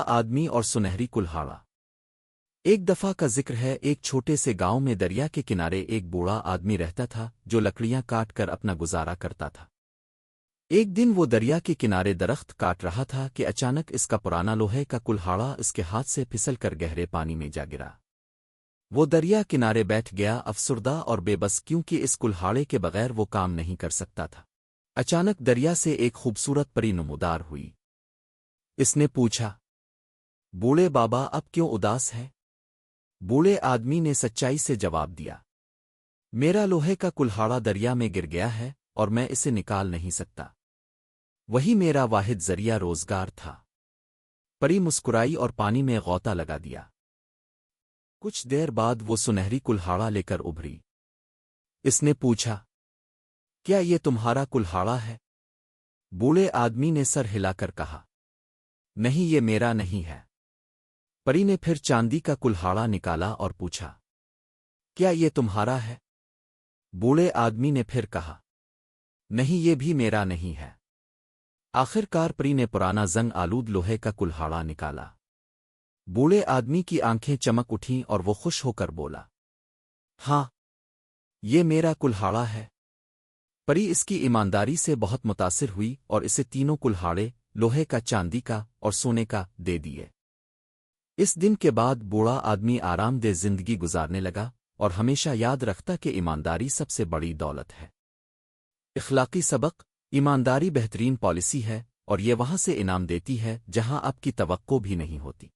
بوڑھا آدمی اور سنہری کلہاڑا۔ ایک دفعہ کا ذکر ہے، ایک چھوٹے سے گاؤں میں دریا کے کنارے ایک بوڑھا آدمی رہتا تھا جو لکڑیاں کاٹ کر اپنا گزارا کرتا تھا۔ ایک دن وہ دریا کے کنارے درخت کاٹ رہا تھا کہ اچانک اس کا پرانا لوہے کا کلہاڑا اس کے ہاتھ سے پھسل کر گہرے پانی میں جا گرا۔ وہ دریا کنارے بیٹھ گیا، افسردہ اور بے بس، کیونکہ اس کلہاڑے کے بغیر وہ کام نہیں کر سکتا تھا۔ اچانک دریا سے ایک خوبصورت پری نمودار ہوئی۔ اس نے پوچھا، بوڑھے بابا اب کیوں اداس ہے؟ بوڑھے آدمی نے سچائی سے جواب دیا، میرا لوہے کا کلہاڑا دریا میں گر گیا ہے اور میں اسے نکال نہیں سکتا۔ وہی میرا واحد ذریعہ روزگار تھا۔ پری مسکرائی اور پانی میں غوطہ لگا دیا۔ کچھ دیر بعد وہ سنہری کلہاڑا لے کر ابھری۔ اس نے پوچھا، کیا یہ تمہارا کلہاڑا ہے؟ بوڑھے آدمی نے سر ہلا کر کہا، نہیں، یہ میرا نہیں ہے۔ پری نے پھر چاندی کا کلہاڑا نکالا اور پوچھا، کیا یہ تمہارا ہے؟ بوڑھے آدمی نے پھر کہا، نہیں، یہ بھی میرا نہیں ہے۔ آخر کار پری نے پرانا زنگ آلود لوہے کا کلہاڑا نکالا۔ بوڑھے آدمی کی آنکھیں چمک اٹھیں اور وہ خوش ہو کر بولا، ہاں، یہ میرا کلہاڑا ہے۔ پری اس کی ایمانداری سے بہت متاثر ہوئی اور اسے تینوں کلہاڑے، لوہے کا، چاندی کا اور سونے کا، دے دیے۔ اس دن کے بعد بوڑھا آدمی آرام دہ زندگی گزارنے لگا اور ہمیشہ یاد رکھتا کہ ایمانداری سب سے بڑی دولت ہے۔ اخلاقی سبق: ایمانداری بہترین پالیسی ہے اور یہ وہاں سے انعام دیتی ہے جہاں آپ کی توقع بھی نہیں ہوتی۔